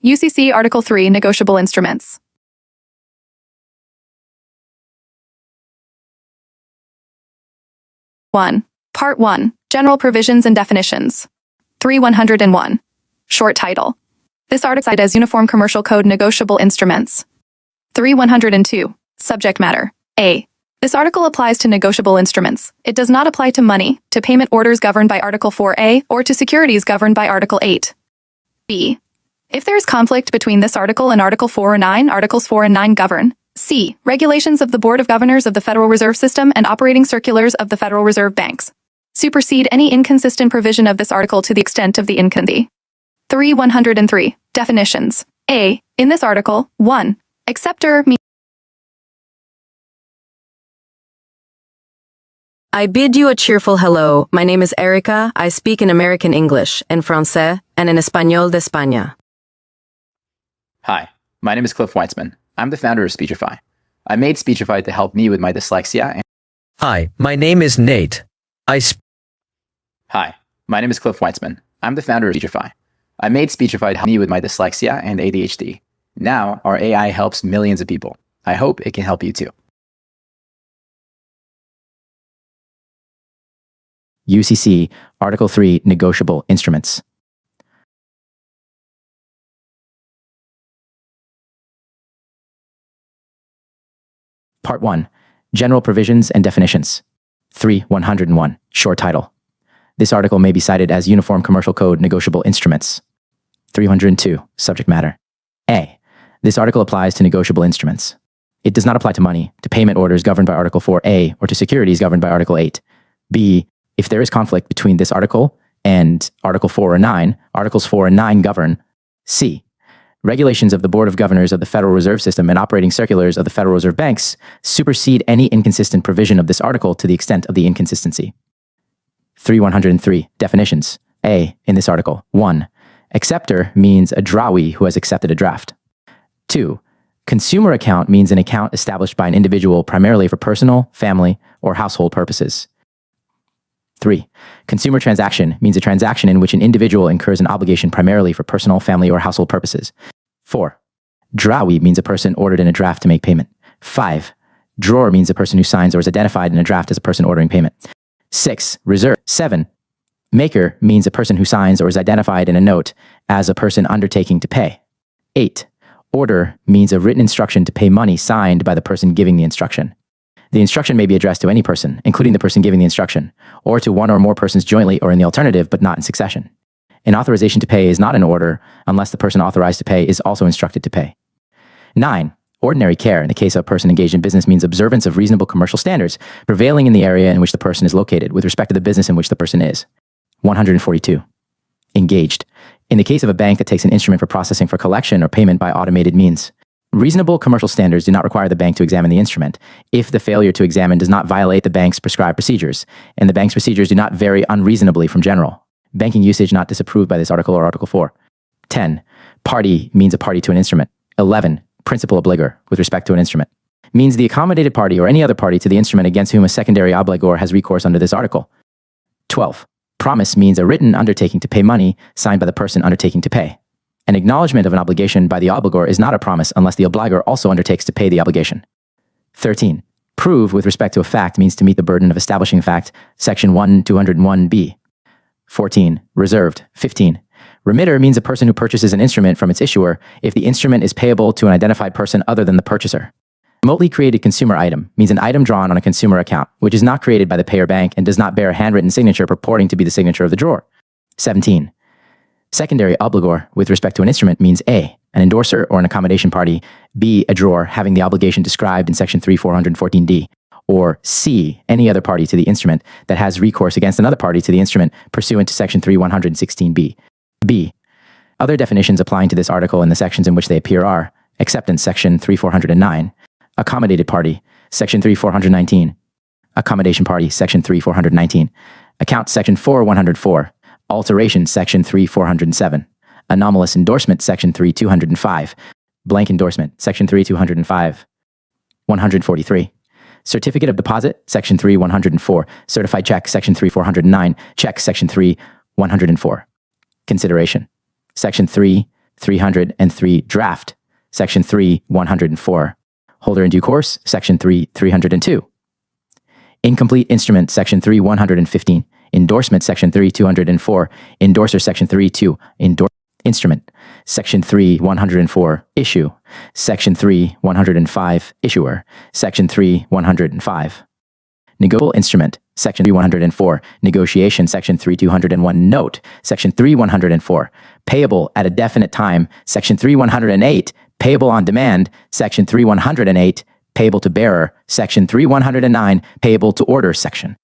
UCC Article 3, Negotiable Instruments. 1. Part 1, General Provisions and Definitions. 3101. Short title. This article cited as Uniform Commercial Code Negotiable Instruments. 3102. Subject matter. A. This article applies to negotiable instruments. It does not apply to money, to payment orders governed by Article 4A, or to securities governed by Article 8. B. If there is conflict between this article and Article 4 or 9, Articles 4 and 9 govern. C. Regulations of the Board of Governors of the Federal Reserve System and operating circulars of the Federal Reserve Banks. Supersede any inconsistent provision of this article to the extent of the inconsistent. 3103. Definitions. A. In this article, 1. Acceptor means I bid you a cheerful hello. My name is Erica. I speak in American English, en français, and in Español de España. Hi, my name is Cliff Weitzman. I'm the founder of Speechify. I made Speechify to help me with my dyslexia. Hi, my name is Nate. Hi, my name is Cliff Weitzman. I'm the founder of Speechify. I made Speechify to help me with my dyslexia and ADHD. Now, our AI helps millions of people. I hope it can help you too. UCC Article 3, Negotiable Instruments. Part 1, General Provisions and Definitions. 3101. Short title. This article may be cited as Uniform Commercial Code Negotiable Instruments. 302. Subject matter. A. This article applies to negotiable instruments. It does not apply to money, to payment orders governed by Article 4A, or to securities governed by Article 8. B. If there is conflict between this article and Article 4 or 9, Articles 4 and 9 govern. C. Regulations of the Board of Governors of the Federal Reserve System and operating circulars of the Federal Reserve Banks supersede any inconsistent provision of this article to the extent of the inconsistency. 3103. Definitions. A. In this article. 1. Acceptor means a drawee who has accepted a draft. 2. Consumer account means an account established by an individual primarily for personal, family, or household purposes. 3. Consumer transaction means a transaction in which an individual incurs an obligation primarily for personal, family, or household purposes. 4. Drawee means a person ordered in a draft to make payment. 5. Drawer means a person who signs or is identified in a draft as a person ordering payment. 6. Reserve. 7. Maker means a person who signs or is identified in a note as a person undertaking to pay. 8. Order means a written instruction to pay money signed by the person giving the instruction. The instruction may be addressed to any person, including the person giving the instruction, or to one or more persons jointly or in the alternative, but not in succession. An authorization to pay is not an order unless the person authorized to pay is also instructed to pay. 9. Ordinary care in the case of a person engaged in business means observance of reasonable commercial standards prevailing in the area in which the person is located with respect to the business in which the person is. 142. Engaged. In the case of a bank that takes an instrument for processing for collection or payment by automated means. Reasonable commercial standards do not require the bank to examine the instrument if the failure to examine does not violate the bank's prescribed procedures, and the bank's procedures do not vary unreasonably from general. Banking usage not disapproved by this article or Article 4. 10. Party means a party to an instrument. 11. Principal obligor, with respect to an instrument, means the accommodated party or any other party to the instrument against whom a secondary obligor has recourse under this article. 12. Promise means a written undertaking to pay money signed by the person undertaking to pay. An acknowledgement of an obligation by the obligor is not a promise unless the obligor also undertakes to pay the obligation. 13. Prove with respect to a fact means to meet the burden of establishing a fact, Section 201B. 14. Reserved. 15. Remitter means a person who purchases an instrument from its issuer if the instrument is payable to an identified person other than the purchaser. Remotely created consumer item means an item drawn on a consumer account, which is not created by the payer bank and does not bear a handwritten signature purporting to be the signature of the drawer. 17. Secondary obligor with respect to an instrument means A, an endorser or an accommodation party, B, a drawer having the obligation described in Section 3414D, or C, any other party to the instrument that has recourse against another party to the instrument pursuant to Section 3116B. B. Other definitions applying to this article in the sections in which they appear are acceptance, Section 3409, accommodated party, Section 3419, accommodation party, Section 3419, account, Section 4104, alteration, Section 3407, anomalous endorsement, Section 3205, blank endorsement, Section 3205, 143, certificate of deposit, Section 3104, certified check, Section 3409, check, Section 3104, consideration, Section 3 303 draft, Section 3, 104. Holder in due course, Section 3, 302. Incomplete instrument, Section 3, 115. Endorsement, Section 3, 204. Endorser, Section 3, 2. Instrument, Section 3, 104. Issue, Section 3, 105. Issuer, Section 3, 105. Negotiable instrument, Section 3, 104. Negotiation, Section 3, 201. Note, Section 3, 104. Payable at a definite time, Section 3, 108. Payable on demand, Section 3, 108. Payable to bearer, Section 3, 109. Payable to order, Section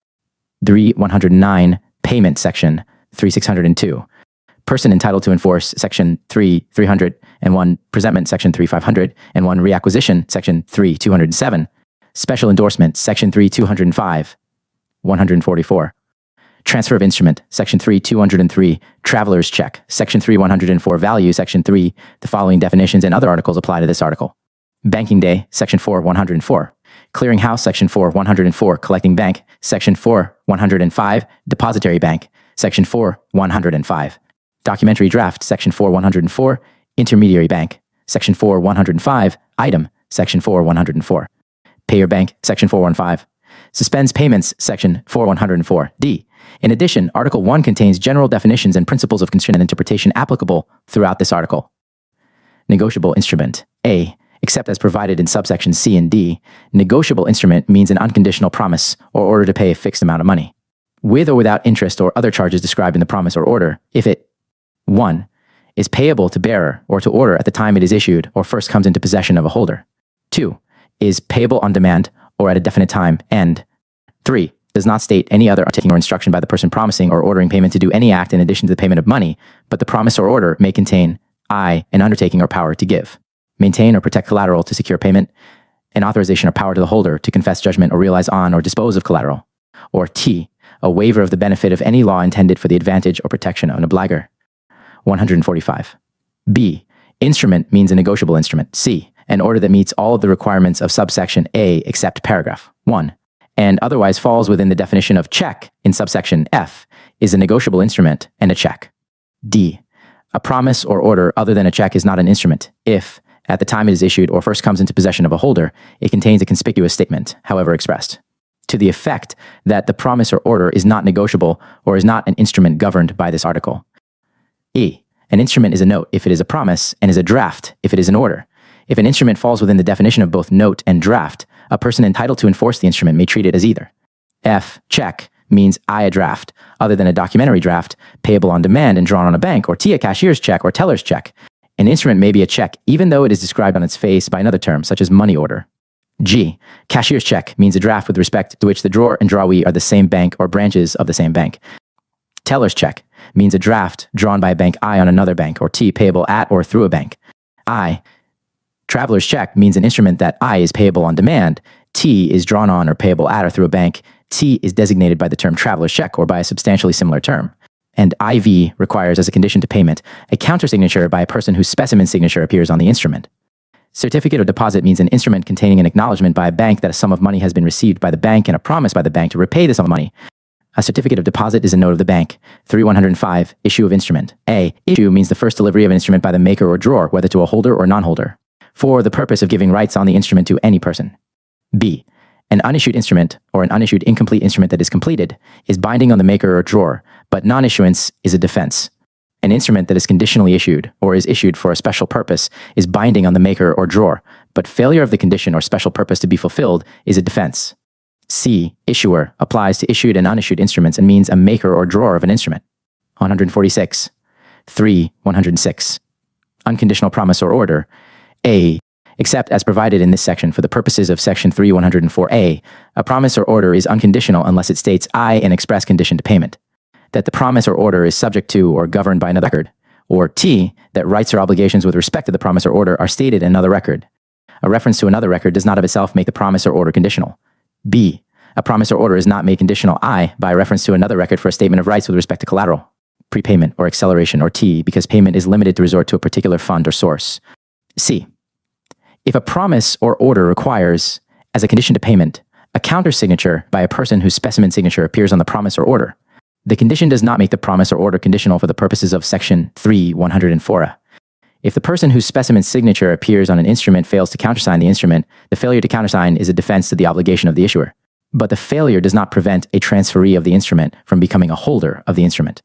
3, 109. Payment, Section 3, 602. Person entitled to enforce, Section 3, 301. Presentment, Section 3, 501. Reacquisition, Section 3, 207. Special endorsement, Section 3, 205. 144. Transfer of instrument, Section 3, 203. Traveler's check, Section 3, 104. Value, Section 3. The following definitions and other articles apply to this article. Banking day, Section 4, 104. Clearinghouse, Section 4, 104. Collecting bank, Section 4, 105. Depository bank, Section 4, 105. Documentary draft, Section 4, 104. Intermediary bank, Section 4, 105. Item, Section 4, 104. Payer bank, Section 415. Suspends payments, Section 4, 104. D. In addition, Article 1 contains general definitions and principles of construction and interpretation applicable throughout this article. Negotiable instrument. A. Except as provided in subsections C and D, negotiable instrument means an unconditional promise or order to pay a fixed amount of money, with or without interest or other charges described in the promise or order, if it 1. Is payable to bearer or to order at the time it is issued or first comes into possession of a holder. 2. Is payable on demand or at a definite time, and 3. Does not state any other undertaking or instruction by the person promising or ordering payment to do any act in addition to the payment of money, but the promise or order may contain I. An undertaking or power to give, maintain or protect collateral to secure payment, an authorization or power to the holder to confess judgment or realize on or dispose of collateral, or T. A waiver of the benefit of any law intended for the advantage or protection of an obliger. 145. B. Instrument means a negotiable instrument. C. An order that meets all of the requirements of subsection A except paragraph 1, and otherwise falls within the definition of check in subsection F, is a negotiable instrument and a check. D. A promise or order other than a check is not an instrument if, at the time it is issued or first comes into possession of a holder, it contains a conspicuous statement, however expressed, to the effect that the promise or order is not negotiable or is not an instrument governed by this article. E. An instrument is a note if it is a promise and is a draft if it is an order. If an instrument falls within the definition of both note and draft, a person entitled to enforce the instrument may treat it as either. F. Check means I a draft, other than a documentary draft, payable on demand and drawn on a bank, or T a cashier's check or teller's check. An instrument may be a check even though it is described on its face by another term, such as money order. G. Cashier's check means a draft with respect to which the drawer and drawee are the same bank or branches of the same bank. Teller's check means a draft drawn by a bank I on another bank, or T payable at or through a bank. I. Traveler's check means an instrument that I is payable on demand, T is drawn on or payable at or through a bank, T is designated by the term traveler's check or by a substantially similar term. And IV requires as a condition to payment a countersignature by a person whose specimen signature appears on the instrument. Certificate of deposit means an instrument containing an acknowledgement by a bank that a sum of money has been received by the bank and a promise by the bank to repay the sum of money. A certificate of deposit is a note of the bank. 3105. Issue of instrument. A. Issue means the first delivery of an instrument by the maker or drawer, whether to a holder or non-holder, for the purpose of giving rights on the instrument to any person. B. An unissued instrument, or an unissued incomplete instrument that is completed, is binding on the maker or drawer, but non-issuance is a defense. An instrument that is conditionally issued, or is issued for a special purpose, is binding on the maker or drawer, but failure of the condition or special purpose to be fulfilled is a defense. C. Issuer applies to issued and unissued instruments and means a maker or drawer of an instrument. 146. 3. 106. Unconditional promise or order. A. Except as provided in this section for the purposes of Section 3, 104A, a promise or order is unconditional unless it states I an express condition to payment, that the promise or order is subject to or governed by another record, or T. That rights or obligations with respect to the promise or order are stated in another record. A reference to another record does not of itself make the promise or order conditional. B. A promise or order is not made conditional I by reference to another record for a statement of rights with respect to collateral, prepayment or acceleration, or T because payment is limited to resort to a particular fund or source. C. If a promise or order requires, as a condition to payment, a countersignature by a person whose specimen signature appears on the promise or order, the condition does not make the promise or order conditional for the purposes of Section 3, 104. If the person whose specimen's signature appears on an instrument fails to countersign the instrument, the failure to countersign is a defense to the obligation of the issuer. But the failure does not prevent a transferee of the instrument from becoming a holder of the instrument.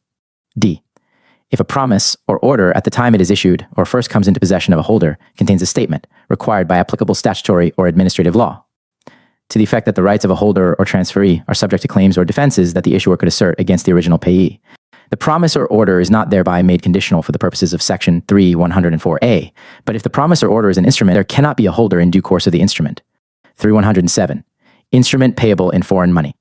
D. If a promise or order at the time it is issued or first comes into possession of a holder contains a statement required by applicable statutory or administrative law, to the effect that the rights of a holder or transferee are subject to claims or defenses that the issuer could assert against the original payee, the promise or order is not thereby made conditional for the purposes of Section 3(104)(a), but if the promise or order is an instrument, there cannot be a holder in due course of the instrument. 3(107). Instrument payable in foreign money.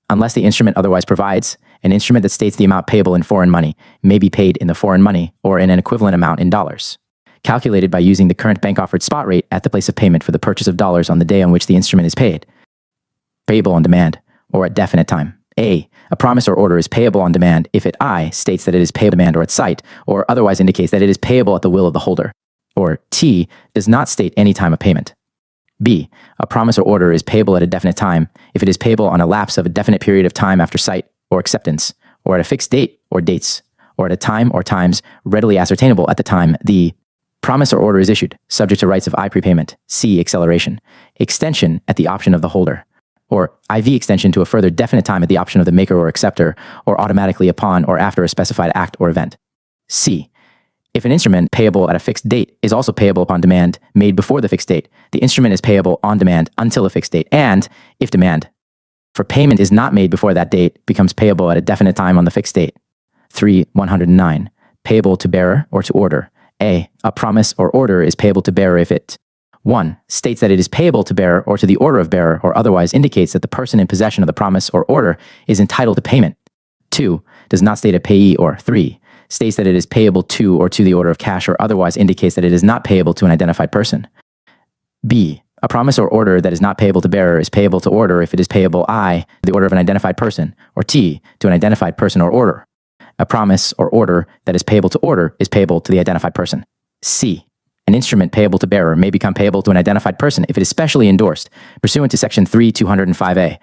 Unless the instrument otherwise provides, an instrument that states the amount payable in foreign money may be paid in the foreign money or in an equivalent amount in dollars, calculated by using the current bank-offered spot rate at the place of payment for the purchase of dollars on the day on which the instrument is paid. Payable on demand, or at definite time. A. A promise or order is payable on demand if it I. States that it is payable on demand or at sight, or otherwise indicates that it is payable at the will of the holder, or T. Does not state any time of payment. B. A promise or order is payable at a definite time if it is payable on a lapse of a definite period of time after sight or acceptance, or at a fixed date or dates, or at a time or times readily ascertainable at the time the promise or order is issued, subject to rights of I prepayment, C. Acceleration, extension at the option of the holder, or IV extension to a further definite time at the option of the maker or acceptor, or automatically upon or after a specified act or event. C. If an instrument payable at a fixed date is also payable upon demand made before the fixed date, the instrument is payable on demand until a fixed date, and, if demand for payment is not made before that date, becomes payable at a definite time on the fixed date. 3(109). Payable to bearer or to order. A. A promise or order is payable to bearer if it 1. States that it is payable to bearer or to the order of bearer, or otherwise indicates that the person in possession of the promise or order is entitled to payment. 2. Does not state a payee, or 3. States that it is payable to or to the order of cash, or otherwise indicates that it is not payable to an identified person. B. A promise or order that is not payable to bearer is payable to order if it is payable I. to the order of an identified person, or T. to an identified person or order. A promise or order that is payable to order is payable to the identified person. C. An instrument payable to bearer may become payable to an identified person if it is specially endorsed, pursuant to Section 3(205)(a).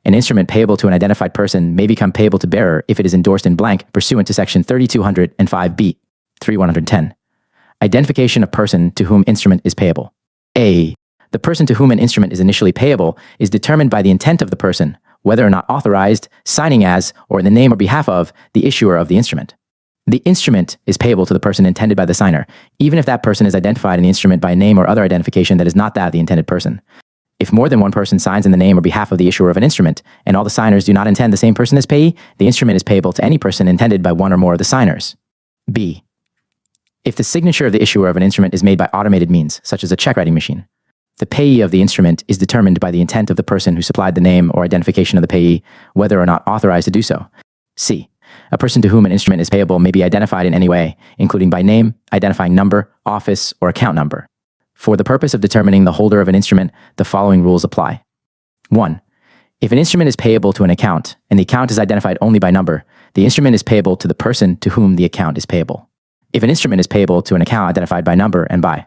An instrument payable to an identified person may become payable to bearer if it is endorsed in blank, pursuant to Section 3(205)(b). 3(110). Identification of person to whom instrument is payable. A. The person to whom an instrument is initially payable is determined by the intent of the person, whether or not authorized, signing as, or in the name or behalf of, the issuer of the instrument. The instrument is payable to the person intended by the signer, even if that person is identified in the instrument by a name or other identification that is not that of the intended person. If more than one person signs in the name or behalf of the issuer of an instrument, and all the signers do not intend the same person as payee, the instrument is payable to any person intended by one or more of the signers. B. If the signature of the issuer of an instrument is made by automated means, such as a check writing machine, the payee of the instrument is determined by the intent of the person who supplied the name or identification of the payee, whether or not authorized to do so. C. A person to whom an instrument is payable may be identified in any way, including by name, identifying number, office, or account number. For the purpose of determining the holder of an instrument, the following rules apply. 1. If an instrument is payable to an account, and the account is identified only by number, the instrument is payable to the person to whom the account is payable. If an instrument is payable to an account identified by number and by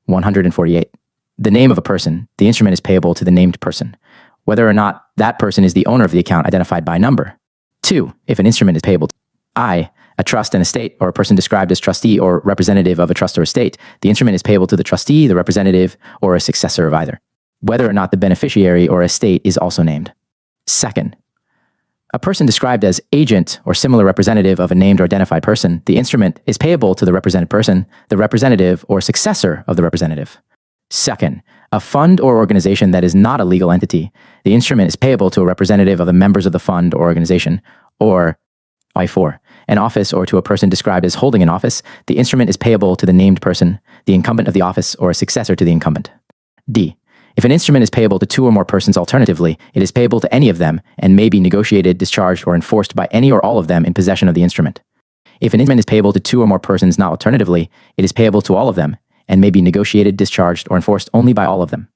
148, the name of a person, the instrument is payable to the named person, whether or not that person is the owner of the account identified by number. 2. If an instrument is payable to I, a trust and estate, or a person described as trustee or representative of a trust or estate, the instrument is payable to the trustee, the representative, or a successor of either, whether or not the beneficiary or estate is also named. 2nd, a person described as agent or similar representative of a named or identified person, the instrument is payable to the represented person, the representative, or successor of the representative. 2nd, a fund or organization that is not a legal entity, the instrument is payable to a representative of the members of the fund or organization, or I4, an office, or to a person described as holding an office, the instrument is payable to the named person, the incumbent of the office, or a successor to the incumbent. D. If an instrument is payable to two or more persons alternatively, it is payable to any of them and may be negotiated, discharged, or enforced by any or all of them in possession of the instrument. If an instrument is payable to two or more persons not alternatively, it is payable to all of them and may be negotiated, discharged, or enforced only by all of them.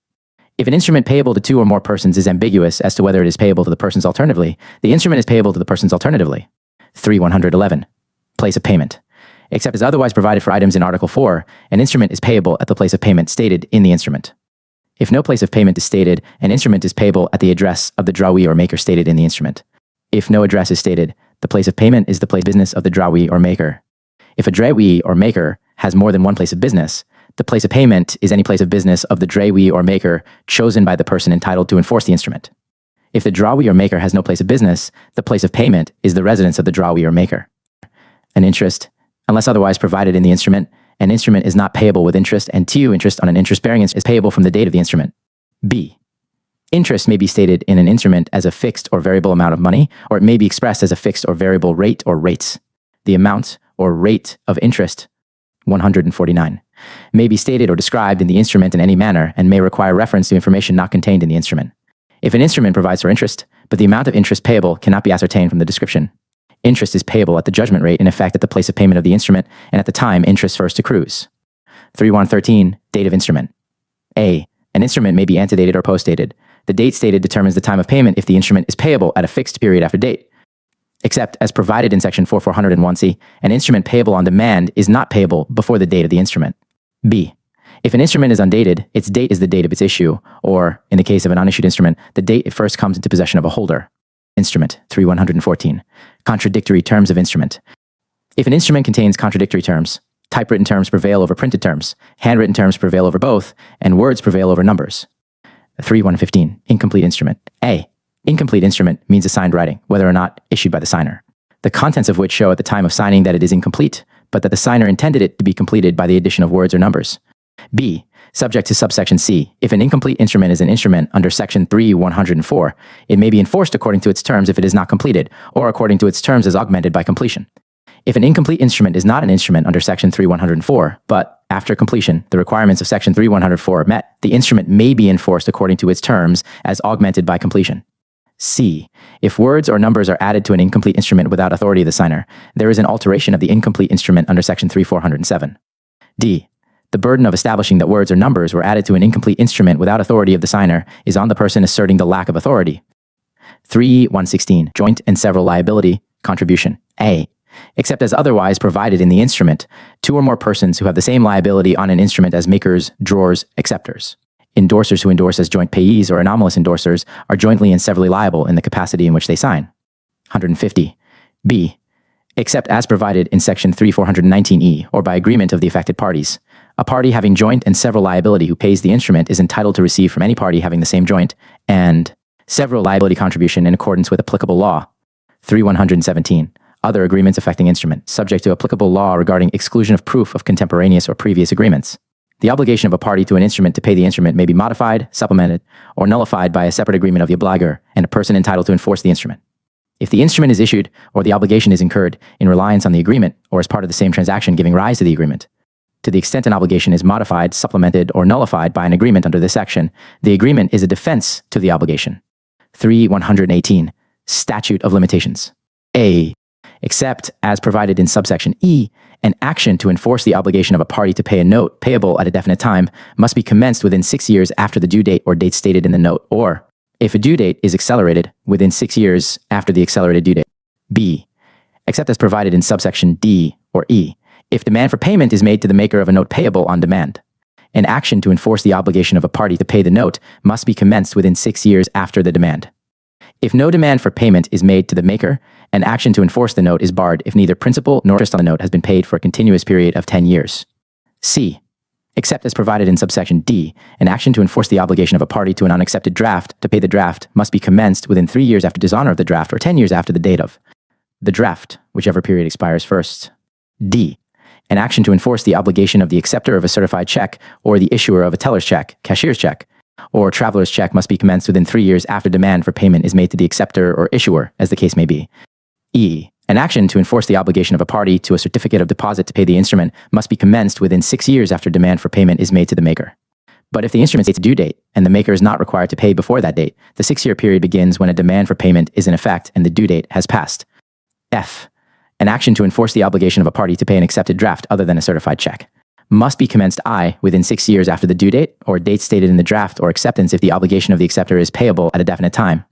If an instrument payable to two or more persons is ambiguous as to whether it is payable to the persons alternatively, the instrument is payable to the persons alternatively. 3(111). Place of payment. Except as otherwise provided for items in Article 4, an instrument is payable at the place of payment stated in the instrument. If no place of payment is stated, an instrument is payable at the address of the drawee or maker stated in the instrument. If no address is stated, the place of payment is the place of business of the drawee or maker. If a drawee or maker has more than one place of business, the place of payment is any place of business of the drawee or maker chosen by the person entitled to enforce the instrument. If the drawee or maker has no place of business, the place of payment is the residence of the drawee or maker. An interest, unless otherwise provided in the instrument, an instrument is not payable with interest, and interest on an interest-bearing instrument is payable from the date of the instrument. B. Interest may be stated in an instrument as a fixed or variable amount of money, or it may be expressed as a fixed or variable rate or rates. The amount or rate of interest, 149, may be stated or described in the instrument in any manner and may require reference to information not contained in the instrument. If an instrument provides for interest, but the amount of interest payable cannot be ascertained from the description, interest is payable at the judgment rate in effect at the place of payment of the instrument and at the time interest first accrues. 3113, date of instrument. A. An instrument may be antedated or postdated. The date stated determines the time of payment if the instrument is payable at a fixed period after date. Except as provided in section 4401C, an instrument payable on demand is not payable before the date of the instrument. B. If an instrument is undated, its date is the date of its issue, or, in the case of an unissued instrument, the date it first comes into possession of a holder. Instrument 3114. Contradictory terms of instrument. If an instrument contains contradictory terms, typewritten terms prevail over printed terms, handwritten terms prevail over both, and words prevail over numbers. 3115. Incomplete instrument. A. Incomplete instrument means a signed writing, whether or not issued by the signer, the contents of which show at the time of signing that it is incomplete, but that the signer intended it to be completed by the addition of words or numbers. B. Subject to subsection C. If an incomplete instrument is an instrument under section 3104, it may be enforced according to its terms if it is not completed, or according to its terms as augmented by completion. If an incomplete instrument is not an instrument under section 3104, but, after completion, the requirements of section 3104 are met, the instrument may be enforced according to its terms as augmented by completion. C. If words or numbers are added to an incomplete instrument without authority of the signer, there is an alteration of the incomplete instrument under section 3407. D. The burden of establishing that words or numbers were added to an incomplete instrument without authority of the signer is on the person asserting the lack of authority. 3116. Joint and several liability contribution. A. Except as otherwise provided in the instrument, two or more persons who have the same liability on an instrument as makers, drawers, acceptors. Endorsers who endorse as joint payees or anomalous endorsers are jointly and severally liable in the capacity in which they sign. 150. B. Except as provided in section 3419E or by agreement of the affected parties. A party having joint and several liability who pays the instrument is entitled to receive from any party having the same joint and several liability contribution in accordance with applicable law. 3117. Other agreements affecting instrument, subject to applicable law regarding exclusion of proof of contemporaneous or previous agreements. The obligation of a party to an instrument to pay the instrument may be modified, supplemented, or nullified by a separate agreement of the obligor and a person entitled to enforce the instrument. If the instrument is issued or the obligation is incurred in reliance on the agreement or as part of the same transaction giving rise to the agreement, to the extent an obligation is modified, supplemented, or nullified by an agreement under this section, the agreement is a defense to the obligation. 3118. Statute of limitations. A. Except as provided in subsection E, an action to enforce the obligation of a party to pay a note payable at a definite time must be commenced within 6 years after the due date or date stated in the note, or, if a due date is accelerated, within 6 years after the accelerated due date. B. Except as provided in subsection D or E, if demand for payment is made to the maker of a note payable on demand. An action to enforce the obligation of a party to pay the note must be commenced within 6 years after the demand. If no demand for payment is made to the maker, an action to enforce the note is barred if neither principal nor interest on the note has been paid for a continuous period of 10 years. C. Except as provided in subsection D, an action to enforce the obligation of a party to an unaccepted draft to pay the draft must be commenced within 3 years after dishonor of the draft or 10 years after the date of the draft, whichever period expires first. D. An action to enforce the obligation of the acceptor of a certified check or the issuer of a teller's check, cashier's check, or traveler's check must be commenced within 3 years after demand for payment is made to the acceptor or issuer, as the case may be. E. An action to enforce the obligation of a party to a certificate of deposit to pay the instrument must be commenced within 6 years after demand for payment is made to the maker. But if the instrument states a due date, and the maker is not required to pay before that date, the 6-year period begins when a demand for payment is in effect and the due date has passed. F. An action to enforce the obligation of a party to pay an accepted draft other than a certified check must be commenced within 6 years after the due date or date stated in the draft or acceptance if the obligation of the acceptor is payable at a definite time,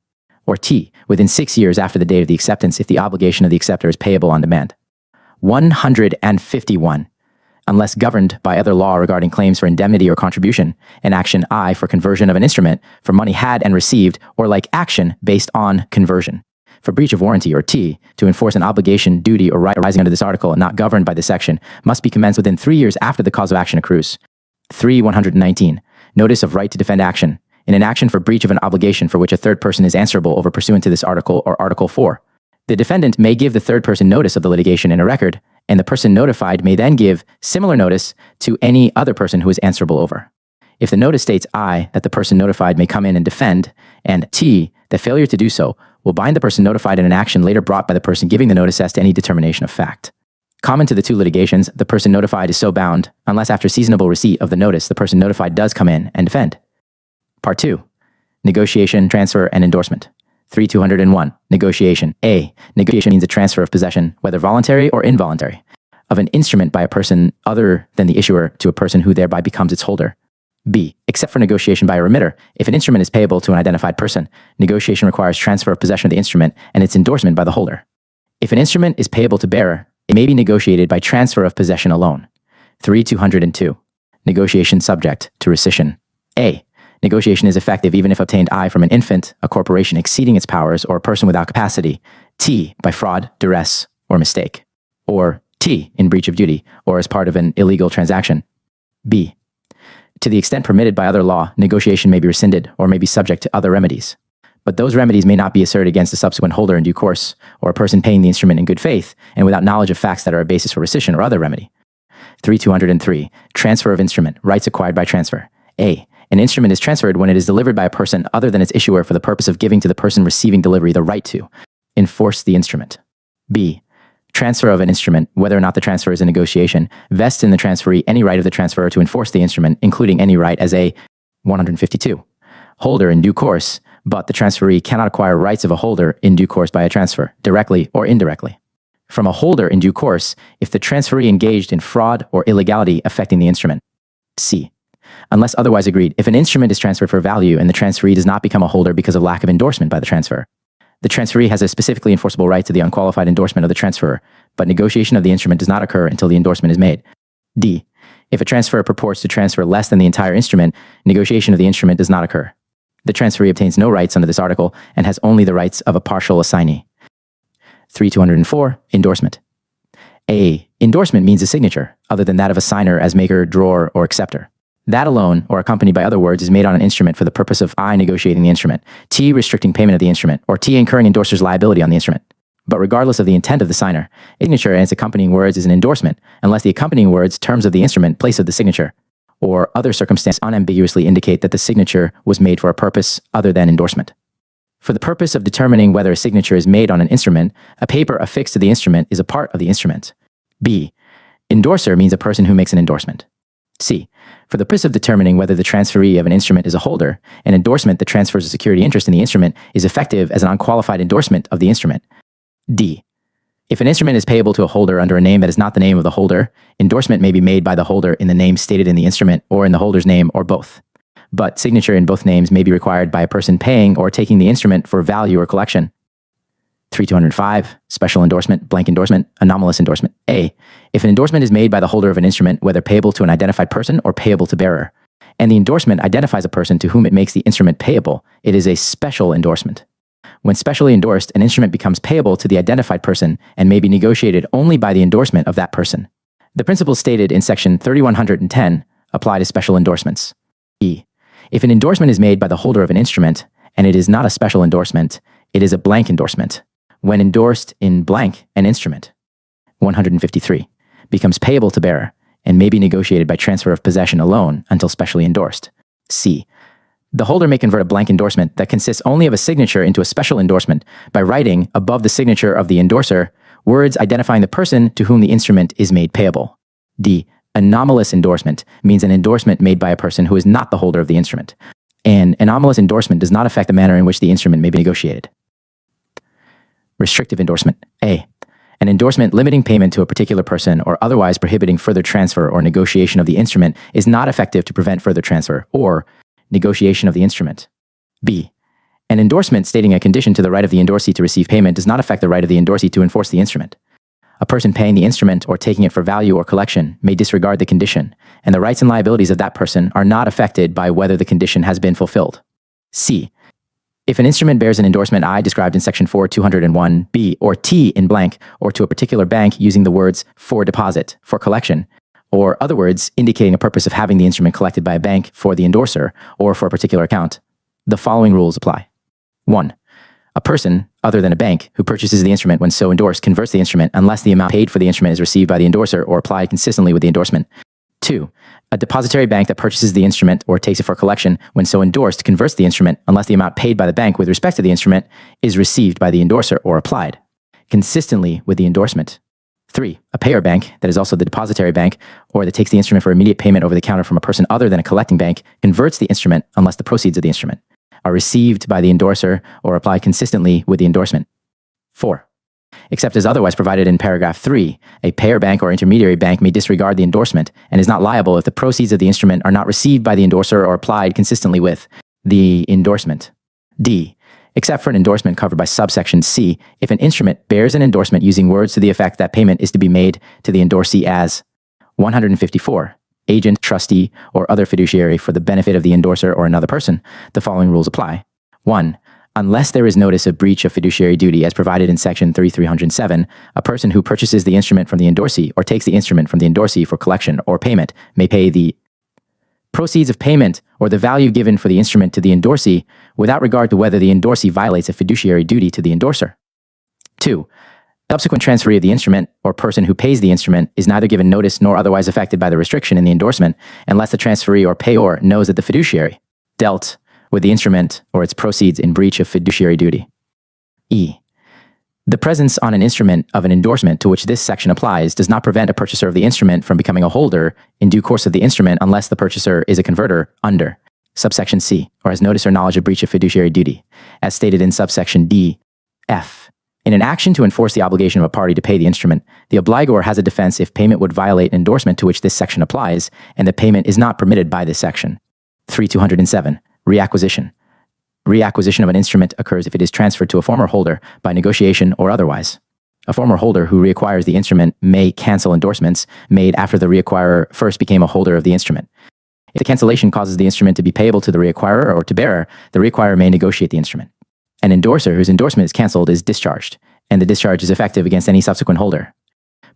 or T, within 6 years after the date of the acceptance if the obligation of the acceptor is payable on demand. 151. Unless governed by other law regarding claims for indemnity or contribution, an action for conversion of an instrument for money had and received, or like action based on conversion. For breach of warranty, or T, to enforce an obligation, duty, or right arising under this article and not governed by this section, must be commenced within 3 years after the cause of action accrues. 3.119. Notice of right to defend action. In an action for breach of an obligation for which a third person is answerable over pursuant to this article or Article 4, the defendant may give the third person notice of the litigation in a record, and the person notified may then give similar notice to any other person who is answerable over. If the notice states I, that the person notified may come in and defend, and T, that failure to do so will bind the person notified in an action later brought by the person giving the notice as to any determination of fact. Common to the two litigations, the person notified is so bound, unless after seasonable receipt of the notice the person notified does come in and defend. Part 2. Negotiation, transfer, and endorsement. 3.201. Negotiation. A. Negotiation means a transfer of possession, whether voluntary or involuntary, of an instrument by a person other than the issuer to a person who thereby becomes its holder. B. Except for negotiation by a remitter, if an instrument is payable to an identified person, negotiation requires transfer of possession of the instrument and its endorsement by the holder. If an instrument is payable to bearer, it may be negotiated by transfer of possession alone. 3.202. Negotiation subject to rescission. A. Negotiation is effective even if obtained I from an infant, a corporation exceeding its powers, or a person without capacity. T. By fraud, duress, or mistake. Or T. In breach of duty, or as part of an illegal transaction. B. To the extent permitted by other law, negotiation may be rescinded or may be subject to other remedies. But those remedies may not be asserted against a subsequent holder in due course, or a person paying the instrument in good faith and without knowledge of facts that are a basis for rescission or other remedy. 3.203. Transfer of instrument. Rights acquired by transfer. A. An instrument is transferred when it is delivered by a person other than its issuer for the purpose of giving to the person receiving delivery the right to enforce the instrument. B. Transfer of an instrument, whether or not the transfer is a negotiation, vests in the transferee any right of the transferor to enforce the instrument, including any right as a 152 holder in due course, but the transferee cannot acquire rights of a holder in due course by a transfer, directly or indirectly. From a holder in due course, if the transferee engaged in fraud or illegality affecting the instrument. C. Unless otherwise agreed, if an instrument is transferred for value and the transferee does not become a holder because of lack of endorsement by the transferor, the transferee has a specifically enforceable right to the unqualified endorsement of the transferor, but negotiation of the instrument does not occur until the endorsement is made. D. If a transferor purports to transfer less than the entire instrument, negotiation of the instrument does not occur. The transferee obtains no rights under this article and has only the rights of a partial assignee. 3.204. Endorsement. A. Endorsement means a signature, other than that of a signer as maker, drawer, or acceptor. That alone, or accompanied by other words, is made on an instrument for the purpose of I negotiating the instrument, T restricting payment of the instrument, or T incurring endorser's liability on the instrument. But regardless of the intent of the signer, a signature and its accompanying words is an endorsement, unless the accompanying words, terms of the instrument, place of the signature, or other circumstance unambiguously indicate that the signature was made for a purpose other than endorsement. For the purpose of determining whether a signature is made on an instrument, a paper affixed to the instrument is a part of the instrument. B. Endorser means a person who makes an endorsement. C. For the purpose of determining whether the transferee of an instrument is a holder, an endorsement that transfers a security interest in the instrument is effective as an unqualified endorsement of the instrument. D. If an instrument is payable to a holder under a name that is not the name of the holder, endorsement may be made by the holder in the name stated in the instrument or in the holder's name or both. But signature in both names may be required by a person paying or taking the instrument for value or collection. 3.205. Special endorsement, blank endorsement, anomalous endorsement. A. If an endorsement is made by the holder of an instrument, whether payable to an identified person or payable to bearer, and the endorsement identifies a person to whom it makes the instrument payable, it is a special endorsement. When specially endorsed, an instrument becomes payable to the identified person and may be negotiated only by the endorsement of that person. The principles stated in section 3110 apply to special endorsements. E. If an endorsement is made by the holder of an instrument, and it is not a special endorsement, it is a blank endorsement. When endorsed in blank an instrument, 153, becomes payable to bearer and may be negotiated by transfer of possession alone until specially endorsed. C. The holder may convert a blank endorsement that consists only of a signature into a special endorsement by writing above the signature of the endorser words identifying the person to whom the instrument is made payable. D. Anomalous endorsement means an endorsement made by a person who is not the holder of the instrument. An anomalous endorsement does not affect the manner in which the instrument may be negotiated. Restrictive endorsement. A. An endorsement limiting payment to a particular person or otherwise prohibiting further transfer or negotiation of the instrument is not effective to prevent further transfer or negotiation of the instrument. B. An endorsement stating a condition to the right of the endorsee to receive payment does not affect the right of the endorsee to enforce the instrument. A person paying the instrument or taking it for value or collection may disregard the condition, and the rights and liabilities of that person are not affected by whether the condition has been fulfilled. C. If an instrument bears an endorsement I described in section 4(201)(b) or T in blank, or to a particular bank using the words for deposit, for collection, or other words indicating a purpose of having the instrument collected by a bank for the endorser or for a particular account, the following rules apply. 1. A person, other than a bank, who purchases the instrument when so endorsed converts the instrument unless the amount paid for the instrument is received by the endorser or applied consistently with the endorsement. 2. A depository bank that purchases the instrument or takes it for collection when so endorsed converts the instrument unless the amount paid by the bank with respect to the instrument is received by the endorser or applied consistently with the endorsement. 3. A payer bank, that is also the depository bank, or that takes the instrument for immediate payment over the counter from a person other than a collecting bank, converts the instrument unless the proceeds of the instrument are received by the endorser or applied consistently with the endorsement. 4. Except as otherwise provided in paragraph 3, a payer bank or intermediary bank may disregard the endorsement and is not liable if the proceeds of the instrument are not received by the endorser or applied consistently with the endorsement. D. Except for an endorsement covered by subsection C, if an instrument bears an endorsement using words to the effect that payment is to be made to the endorsee as 154, agent, trustee, or other fiduciary for the benefit of the endorser or another person, the following rules apply. 1. Unless there is notice of breach of fiduciary duty as provided in section 3307, a person who purchases the instrument from the endorsee or takes the instrument from the endorsee for collection or payment may pay the proceeds of payment or the value given for the instrument to the endorsee without regard to whether the endorsee violates a fiduciary duty to the endorser. 2. Subsequent transferee of the instrument or person who pays the instrument is neither given notice nor otherwise affected by the restriction in the endorsement unless the transferee or payor knows that the fiduciary dealt with the instrument or its proceeds in breach of fiduciary duty. E. The presence on an instrument of an endorsement to which this section applies does not prevent a purchaser of the instrument from becoming a holder in due course of the instrument unless the purchaser is a converter under subsection C or has notice or knowledge of breach of fiduciary duty, as stated in subsection D. F. In an action to enforce the obligation of a party to pay the instrument, the obligor has a defense if payment would violate an endorsement to which this section applies and the payment is not permitted by this section. 3(207). Reacquisition. Reacquisition of an instrument occurs if it is transferred to a former holder by negotiation or otherwise. A former holder who reacquires the instrument may cancel endorsements made after the reacquirer first became a holder of the instrument. If the cancellation causes the instrument to be payable to the reacquirer or to bearer, the reacquirer may negotiate the instrument. An endorser whose endorsement is cancelled is discharged, and the discharge is effective against any subsequent holder.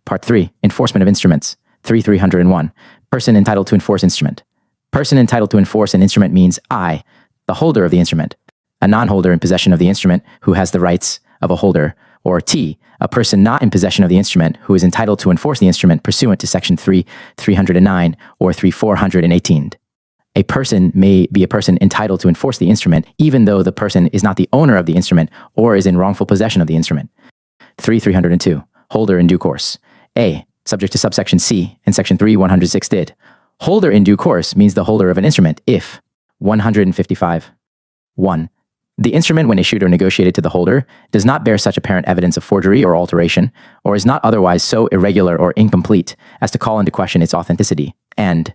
Part 3. Enforcement of instruments. 3(301). Person entitled to enforce instrument. Person entitled to enforce an instrument means I, the holder of the instrument, a non-holder in possession of the instrument who has the rights of a holder, or T, a person not in possession of the instrument who is entitled to enforce the instrument pursuant to section 3(309) or 3(418). A person may be a person entitled to enforce the instrument even though the person is not the owner of the instrument or is in wrongful possession of the instrument. 3(302). Holder in due course. A. Subject to subsection C and section 3(106) did. Holder in due course means the holder of an instrument if 155. 1. The instrument when issued or negotiated to the holder does not bear such apparent evidence of forgery or alteration, or is not otherwise so irregular or incomplete as to call into question its authenticity, and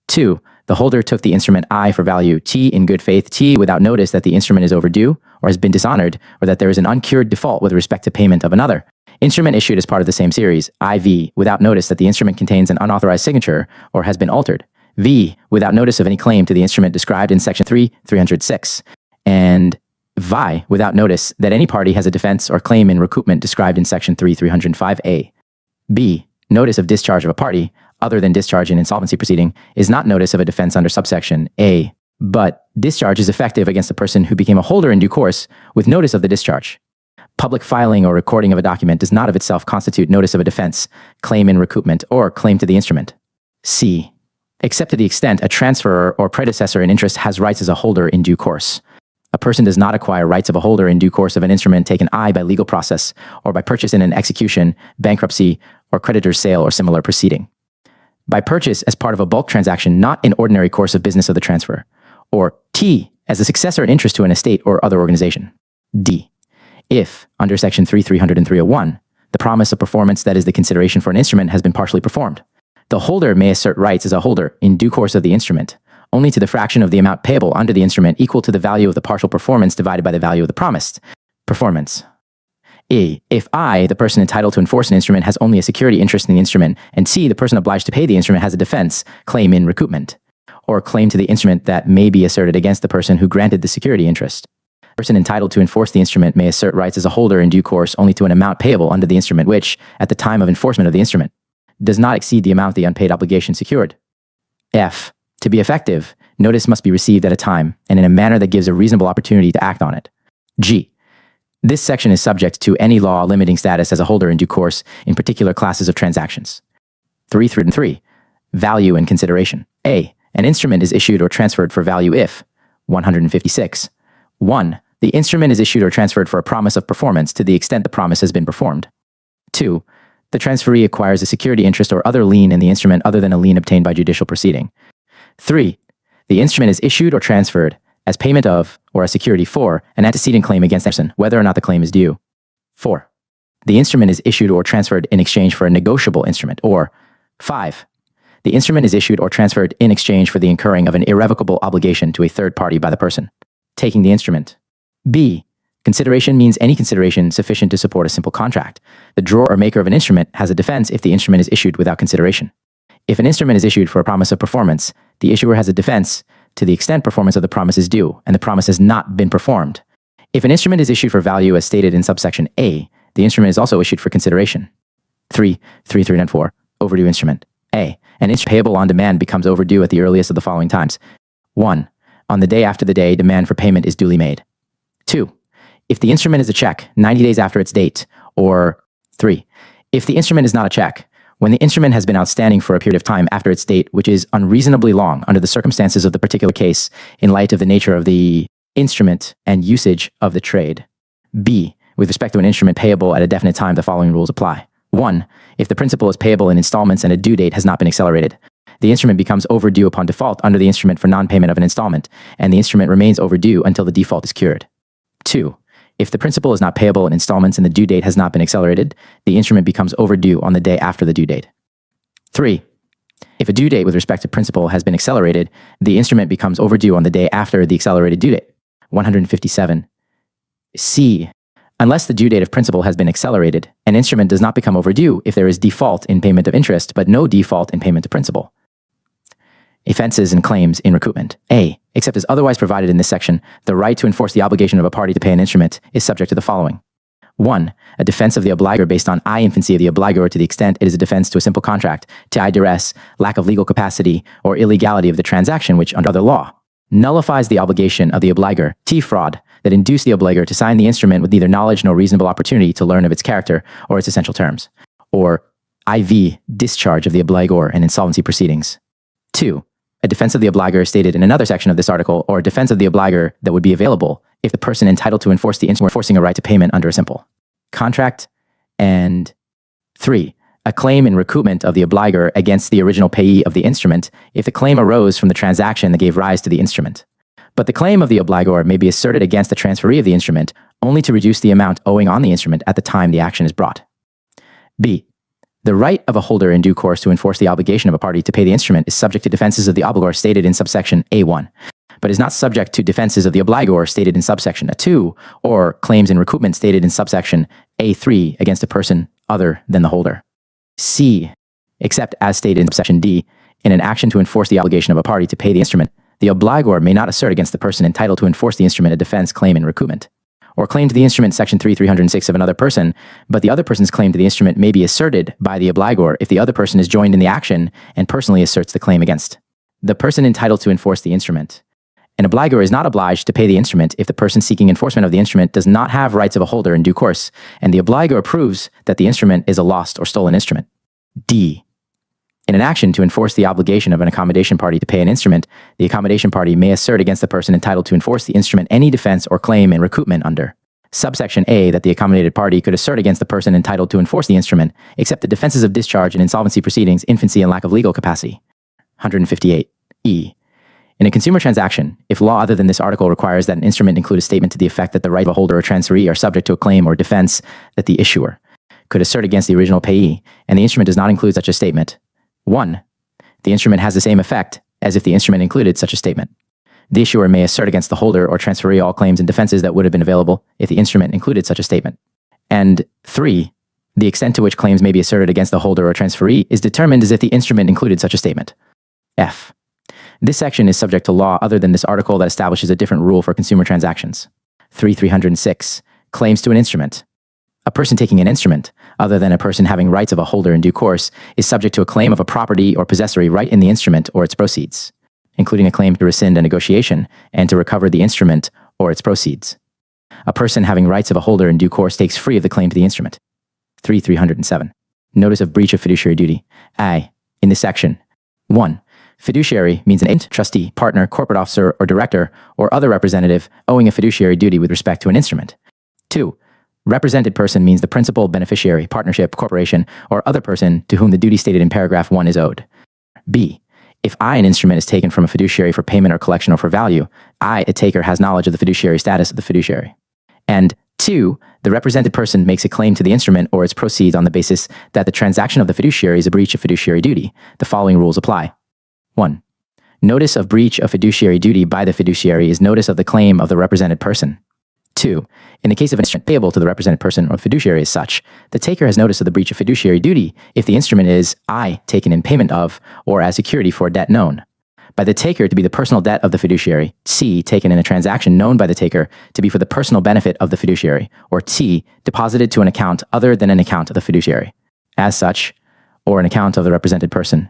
2. The holder took the instrument I for value T in good faith T without notice that the instrument is overdue or has been dishonored or that there is an uncured default with respect to payment of another. Instrument issued as part of the same series, IV, without notice that the instrument contains an unauthorized signature or has been altered. V, without notice of any claim to the instrument described in section 3(306). And Vi, without notice that any party has a defense or claim in recoupment described in section 3(305)(a). B, notice of discharge of a party, other than discharge in insolvency proceeding, is not notice of a defense under subsection A, but discharge is effective against a person who became a holder in due course with notice of the discharge. Public filing or recording of a document does not of itself constitute notice of a defense, claim in recoupment, or claim to the instrument. C. Except to the extent a transferor or predecessor in interest has rights as a holder in due course. A person does not acquire rights of a holder in due course of an instrument taken I by legal process, or by purchase in an execution, bankruptcy, or creditor's sale or similar proceeding. By purchase as part of a bulk transaction not in ordinary course of business of the transfer, or T, as a successor in interest to an estate or other organization. D. If, under section 3(300) and 301, the promise of performance that is the consideration for an instrument has been partially performed, the holder may assert rights as a holder in due course of the instrument, only to the fraction of the amount payable under the instrument equal to the value of the partial performance divided by the value of the promised performance. A. If I, the person entitled to enforce an instrument, has only a security interest in the instrument, and C, the person obliged to pay the instrument, has a defense, claim in recoupment, or claim to the instrument that may be asserted against the person who granted the security interest. person entitled to enforce the instrument may assert rights as a holder in due course only to an amount payable under the instrument which, at the time of enforcement of the instrument, does not exceed the amount the unpaid obligation secured. F. To be effective, notice must be received at a time and in a manner that gives a reasonable opportunity to act on it. G. This section is subject to any law limiting status as a holder in due course in particular classes of transactions. 3. Value and consideration. A. An instrument is issued or transferred for value if 156. 1. The instrument is issued or transferred for a promise of performance to the extent the promise has been performed. 2. The transferee acquires a security interest or other lien in the instrument other than a lien obtained by judicial proceeding. 3. The instrument is issued or transferred as payment of or as security for an antecedent claim against the person, whether or not the claim is due. 4. The instrument is issued or transferred in exchange for a negotiable instrument. Or 5. The instrument is issued or transferred in exchange for the incurring of an irrevocable obligation to a third party by the person taking the instrument. B. Consideration means any consideration sufficient to support a simple contract. The drawer or maker of an instrument has a defense if the instrument is issued without consideration. If an instrument is issued for a promise of performance, the issuer has a defense to the extent performance of the promise is due and the promise has not been performed. If an instrument is issued for value as stated in subsection A, the instrument is also issued for consideration. 3. Overdue instrument. A. An instrument payable on demand becomes overdue at the earliest of the following times. 1. On the day after the day demand for payment is duly made. 2. If the instrument is a check, 90 days after its date. Or 3. If the instrument is not a check, when the instrument has been outstanding for a period of time after its date, which is unreasonably long under the circumstances of the particular case in light of the nature of the instrument and usage of the trade. B. With respect to an instrument payable at a definite time, the following rules apply. 1. If the principal is payable in installments and a due date has not been accelerated, the instrument becomes overdue upon default under the instrument for non-payment of an installment, and the instrument remains overdue until the default is cured. 2. If the principal is not payable in installments and the due date has not been accelerated, the instrument becomes overdue on the day after the due date. 3. If a due date with respect to principal has been accelerated, the instrument becomes overdue on the day after the accelerated due date. 157. C. Unless the due date of principal has been accelerated, an instrument does not become overdue if there is default in payment of interest, but no default in payment of principal. Offenses and claims in recoupment. A. Except as otherwise provided in this section, the right to enforce the obligation of a party to pay an instrument is subject to the following. 1. A defense of the obligor based on infancy of the obligor to the extent it is a defense to a simple contract, to duress, lack of legal capacity, or illegality of the transaction which, under other law, nullifies the obligation of the obligor, fraud, that induced the obligor to sign the instrument with neither knowledge nor reasonable opportunity to learn of its character or its essential terms. Or IV. Discharge of the obligor in insolvency proceedings. 2. A defense of the obligor stated in another section of this article, or a defense of the obligor that would be available if the person entitled to enforce the instrument were enforcing a right to payment under a simple contract. And 3. A claim in recoupment of the obligor against the original payee of the instrument if the claim arose from the transaction that gave rise to the instrument. But the claim of the obligor may be asserted against the transferee of the instrument only to reduce the amount owing on the instrument at the time the action is brought. B. The right of a holder in due course to enforce the obligation of a party to pay the instrument is subject to defenses of the obligor stated in subsection A1, but is not subject to defenses of the obligor stated in subsection A2, or claims in recoupment stated in subsection A3 against a person other than the holder. C. Except as stated in subsection D, in an action to enforce the obligation of a party to pay the instrument, the obligor may not assert against the person entitled to enforce the instrument a defense claim in recoupment, or claim to the instrument section 306 of another person, but the other person's claim to the instrument may be asserted by the obligor if the other person is joined in the action and personally asserts the claim against the person entitled to enforce the instrument. An obligor is not obliged to pay the instrument if the person seeking enforcement of the instrument does not have rights of a holder in due course, and the obligor proves that the instrument is a lost or stolen instrument. D. In an action to enforce the obligation of an accommodation party to pay an instrument, the accommodation party may assert against the person entitled to enforce the instrument any defense or claim in recoupment under subsection A that the accommodated party could assert against the person entitled to enforce the instrument, except the defenses of discharge in insolvency proceedings, infancy, and lack of legal capacity. 158. E. In a consumer transaction, if law other than this article requires that an instrument include a statement to the effect that the right of a holder or transferee are subject to a claim or defense that the issuer could assert against the original payee, and the instrument does not include such a statement, 1. The instrument has the same effect as if the instrument included such a statement. The issuer may assert against the holder or transferee all claims and defenses that would have been available if the instrument included such a statement. And 3. The extent to which claims may be asserted against the holder or transferee is determined as if the instrument included such a statement. F. This section is subject to law other than this article that establishes a different rule for consumer transactions. 306. Claims to an instrument. A person taking an instrument, other than a person having rights of a holder in due course, is subject to a claim of a property or possessory right in the instrument or its proceeds, including a claim to rescind a negotiation and to recover the instrument or its proceeds. A person having rights of a holder in due course takes free of the claim to the instrument. 307. Notice of breach of fiduciary duty. A. In this section. 1. Fiduciary means an agent, trustee, partner, corporate officer, or director, or other representative owing a fiduciary duty with respect to an instrument. 2. Represented person means the principal, beneficiary, partnership, corporation, or other person to whom the duty stated in paragraph 1 is owed. B. If I, an instrument, is taken from a fiduciary for payment or collection or for value, I, a taker, has knowledge of the fiduciary status of the fiduciary. And 2. The represented person makes a claim to the instrument or its proceeds on the basis that the transaction of the fiduciary is a breach of fiduciary duty. The following rules apply. 1. Notice of breach of fiduciary duty by the fiduciary is notice of the claim of the represented person. 2. In the case of an instrument payable to the represented person or fiduciary as such, the taker has notice of the breach of fiduciary duty if the instrument is I, taken in payment of, or as security for a debt known by the taker to be the personal debt of the fiduciary, C, taken in a transaction known by the taker to be for the personal benefit of the fiduciary, or T, deposited to an account other than an account of the fiduciary, as such, or an account of the represented person.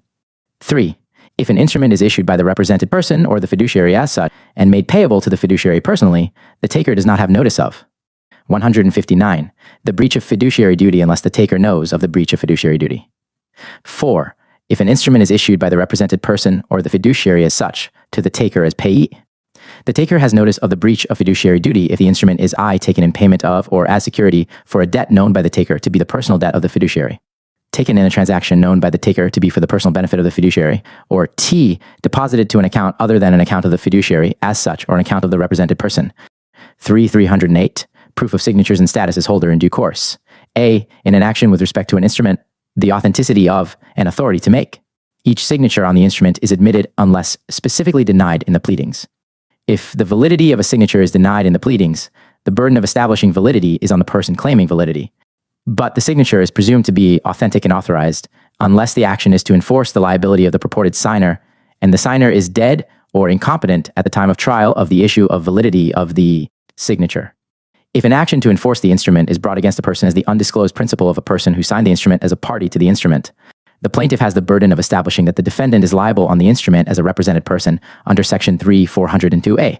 3. If an instrument is issued by the represented person or the fiduciary as such and made payable to the fiduciary personally, the taker does not have notice of. 159. The breach of fiduciary duty unless the taker knows of the breach of fiduciary duty. 4. If an instrument is issued by the represented person or the fiduciary as such to the taker as payee, the taker has notice of the breach of fiduciary duty if the instrument is I, taken in payment of or as security for a debt known by the taker to be the personal debt of the fiduciary, taken in a transaction known by the taker to be for the personal benefit of the fiduciary, or T, deposited to an account other than an account of the fiduciary as such or an account of the represented person. 308. Proof of signatures and status as holder in due course. A. In an action with respect to an instrument, the authenticity of and authority to make. Each signature on the instrument is admitted unless specifically denied in the pleadings. If the validity of a signature is denied in the pleadings, the burden of establishing validity is on the person claiming validity. But the signature is presumed to be authentic and authorized unless the action is to enforce the liability of the purported signer, and the signer is dead or incompetent at the time of trial of the issue of validity of the signature. If an action to enforce the instrument is brought against a person as the undisclosed principal of a person who signed the instrument as a party to the instrument, the plaintiff has the burden of establishing that the defendant is liable on the instrument as a represented person under Section 3402A.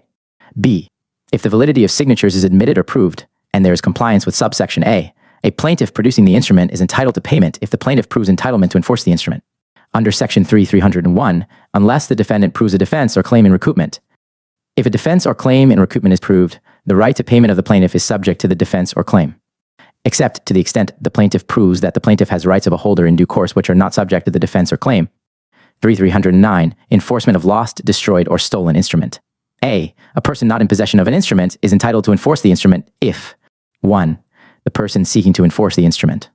B. If the validity of signatures is admitted or proved, and there is compliance with subsection A plaintiff producing the instrument is entitled to payment if the plaintiff proves entitlement to enforce the instrument under Section 3301, unless the defendant proves a defense or claim in recoupment. If a defense or claim in recoupment is proved, the right to payment of the plaintiff is subject to the defense or claim, except to the extent the plaintiff proves that the plaintiff has rights of a holder in due course which are not subject to the defense or claim. 3309. Enforcement of lost, destroyed, or stolen instrument. A. A person not in possession of an instrument is entitled to enforce the instrument if 1. The person seeking to enforce the instrument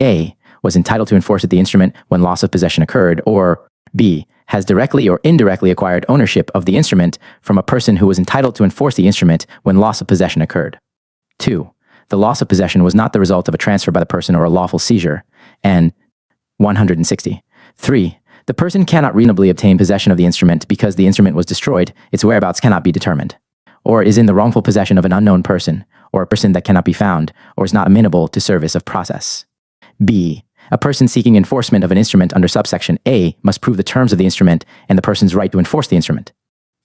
A. Was entitled to enforce the instrument when loss of possession occurred, or B. Has directly or indirectly acquired ownership of the instrument from a person who was entitled to enforce the instrument when loss of possession occurred. 2. The loss of possession was not the result of a transfer by the person or a lawful seizure. And 160. 3. The person cannot reasonably obtain possession of the instrument because the instrument was destroyed, its whereabouts cannot be determined, or is in the wrongful possession of an unknown person, or a person that cannot be found, or is not amenable to service of process. B. A person seeking enforcement of an instrument under subsection A must prove the terms of the instrument and the person's right to enforce the instrument.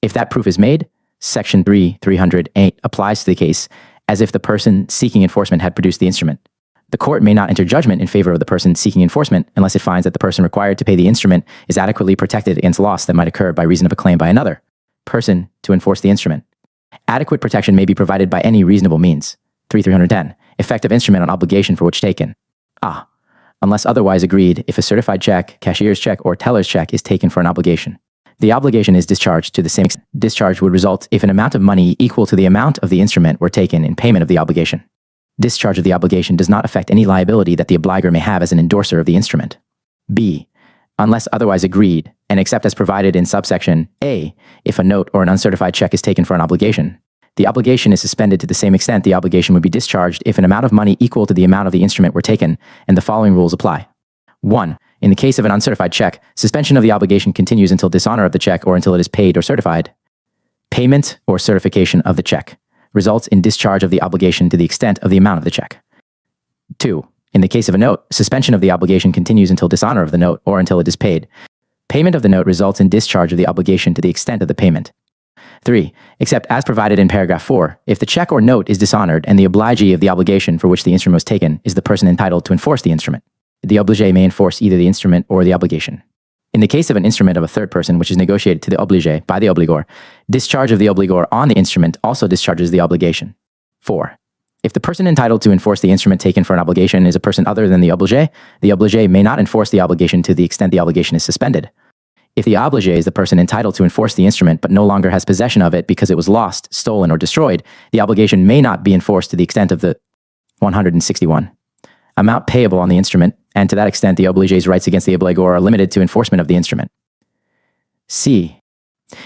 If that proof is made, Section 308 applies to the case as if the person seeking enforcement had produced the instrument. The court may not enter judgment in favor of the person seeking enforcement unless it finds that the person required to pay the instrument is adequately protected against loss that might occur by reason of a claim by another person to enforce the instrument. Adequate protection may be provided by any reasonable means. 3310. Effect of instrument on obligation for which taken. Unless otherwise agreed, if a certified check, cashier's check, or teller's check is taken for an obligation, the obligation is discharged to the same extent. Discharge would result if an amount of money equal to the amount of the instrument were taken in payment of the obligation. Discharge of the obligation does not affect any liability that the obliger may have as an endorser of the instrument. B. Unless otherwise agreed, and except as provided in subsection A, if a note or an uncertified check is taken for an obligation, the obligation is suspended to the same extent the obligation would be discharged if an amount of money equal to the amount of the instrument were taken, and the following rules apply. 1. In the case of an uncertified check, suspension of the obligation continues until dishonor of the check or until it is paid or certified. Payment or certification of the check. results in discharge of the obligation to the extent of the amount of the check. 2. In the case of a note, suspension of the obligation continues until dishonor of the note or until it is paid. Payment of the note results in discharge of the obligation to the extent of the payment. 3. Except as provided in paragraph 4, if the check or note is dishonored and the obligee of the obligation for which the instrument was taken is the person entitled to enforce the instrument, the obligee may enforce either the instrument or the obligation. In the case of an instrument of a third person which is negotiated to the obligee by the obligor, discharge of the obligor on the instrument also discharges the obligation. 4. If the person entitled to enforce the instrument taken for an obligation is a person other than the obligee may not enforce the obligation to the extent the obligation is suspended. If the obligee is the person entitled to enforce the instrument but no longer has possession of it because it was lost, stolen, or destroyed, the obligation may not be enforced to the extent of the 161 amount payable on the instrument, and to that extent the obligee's rights against the obligor are limited to enforcement of the instrument. C.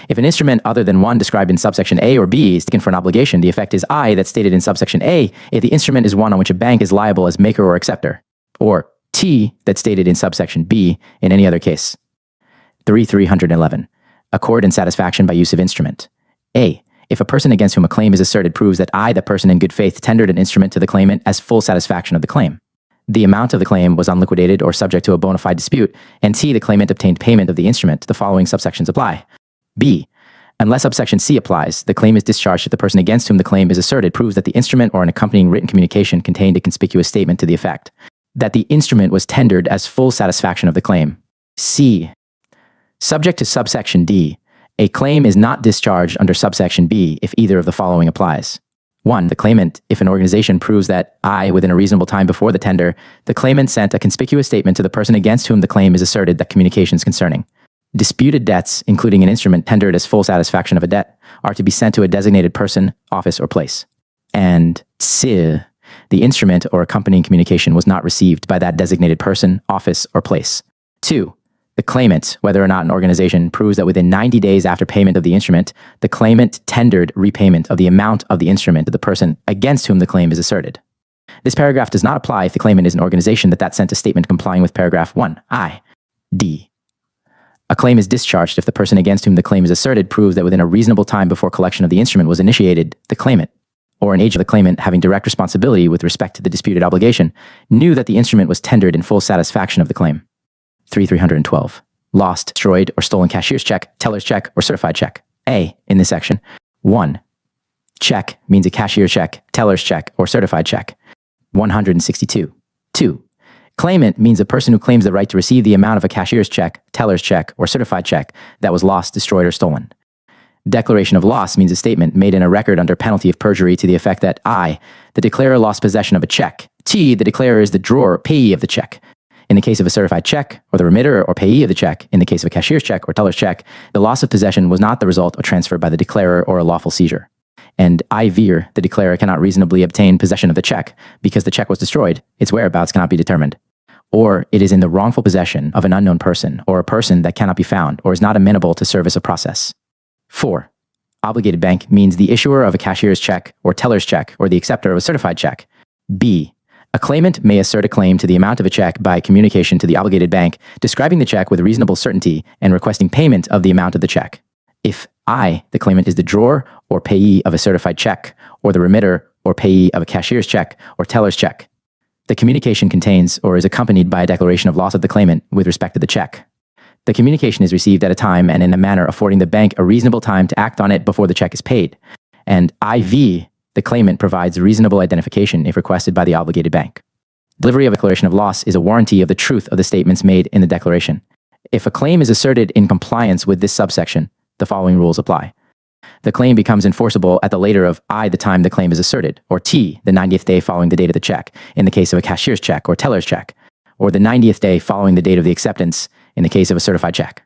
If an instrument other than one described in subsection A or B is taken for an obligation, the effect is I that's stated in subsection A if the instrument is one on which a bank is liable as maker or acceptor, or T that's stated in subsection B in any other case. 311. Accord and satisfaction by use of instrument. A. If a person against whom a claim is asserted proves that I, the person in good faith, tendered an instrument to the claimant as full satisfaction of the claim. The amount of the claim was unliquidated or subject to a bona fide dispute, and C, the claimant obtained payment of the instrument, the following subsections apply. B. Unless subsection C applies, the claim is discharged if the person against whom the claim is asserted proves that the instrument or an accompanying written communication contained a conspicuous statement to the effect that the instrument was tendered as full satisfaction of the claim. C. Subject to subsection D, a claim is not discharged under subsection B if either of the following applies. 1. The claimant, if an organization proves that I, within a reasonable time before the tender, the claimant sent a conspicuous statement to the person against whom the claim is asserted that communications concerning disputed debts, including an instrument tendered as full satisfaction of a debt, are to be sent to a designated person, office, or place. And C. The instrument or accompanying communication was not received by that designated person, office, or place. 2. The claimant, whether or not an organization, proves that within 90 days after payment of the instrument, the claimant tendered repayment of the amount of the instrument to the person against whom the claim is asserted. This paragraph does not apply if the claimant is an organization that sent a statement complying with paragraph 1I. D. A claim is discharged if the person against whom the claim is asserted proves that within a reasonable time before collection of the instrument was initiated, the claimant, or an agent of the claimant having direct responsibility with respect to the disputed obligation, knew that the instrument was tendered in full satisfaction of the claim. 312. Lost, destroyed, or stolen cashier's check, teller's check, or certified check. A. In this section. 1. Check means a cashier's check, teller's check, or certified check. 162. 2. Claimant means a person who claims the right to receive the amount of a cashier's check, teller's check, or certified check that was lost, destroyed, or stolen. Declaration of loss means a statement made in a record under penalty of perjury to the effect that I, the declarer, lost possession of a check. T, the declarer, is the drawer or payee of the check. In the case of a certified check, or the remitter or payee of the check, in the case of a cashier's check or teller's check, the loss of possession was not the result of transfer by the declarer or a lawful seizure. And I-veer, the declarer cannot reasonably obtain possession of the check because the check was destroyed, its whereabouts cannot be determined. Or it is in the wrongful possession of an unknown person or a person that cannot be found or is not amenable to service of process. 4. Obligated bank means the issuer of a cashier's check or teller's check or the acceptor of a certified check. B. A claimant may assert a claim to the amount of a check by communication to the obligated bank, describing the check with reasonable certainty and requesting payment of the amount of the check. If I, the claimant, is the drawer or payee of a certified check, or the remitter or payee of a cashier's check or teller's check, the communication contains or is accompanied by a declaration of loss of the claimant with respect to the check. The communication is received at a time and in a manner affording the bank a reasonable time to act on it before the check is paid. And IV, the claimant, provides reasonable identification if requested by the obligated bank. Delivery of a declaration of loss is a warranty of the truth of the statements made in the declaration. If a claim is asserted in compliance with this subsection, the following rules apply. The claim becomes enforceable at the later of I, the time the claim is asserted, or T, the 90th day following the date of the check, in the case of a cashier's check or teller's check, or the 90th day following the date of the acceptance, in the case of a certified check.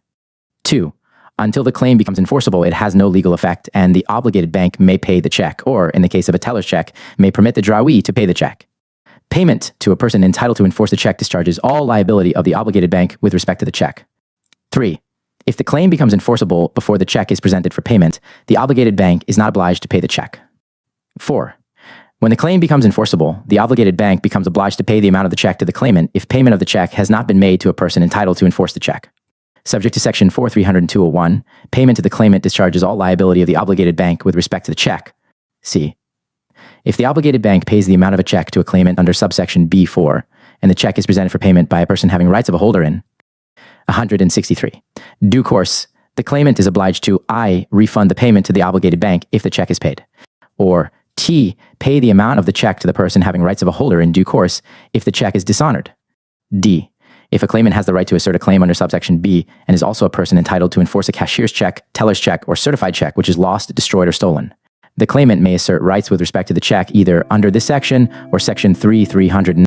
2. Until the claim becomes enforceable, it has no legal effect, and the obligated bank may pay the check, or, in the case of a teller's check, may permit the drawee to pay the check. Payment to a person entitled to enforce the check discharges all liability of the obligated bank with respect to the check. 3. If the claim becomes enforceable before the check is presented for payment, the obligated bank is not obliged to pay the check. 4. When the claim becomes enforceable, the obligated bank becomes obliged to pay the amount of the check to the claimant if payment of the check has not been made to a person entitled to enforce the check. Subject to Section 430201, payment to the claimant discharges all liability of the obligated bank with respect to the check. C. If the obligated bank pays the amount of a check to a claimant under subsection B4, and the check is presented for payment by a person having rights of a holder in 163. Due course, the claimant is obliged to I. Refund the payment to the obligated bank if the check is paid, or T. Pay the amount of the check to the person having rights of a holder in due course if the check is dishonored. D. If a claimant has the right to assert a claim under subsection B and is also a person entitled to enforce a cashier's check, teller's check, or certified check which is lost, destroyed, or stolen, the claimant may assert rights with respect to the check either under this section or section 300.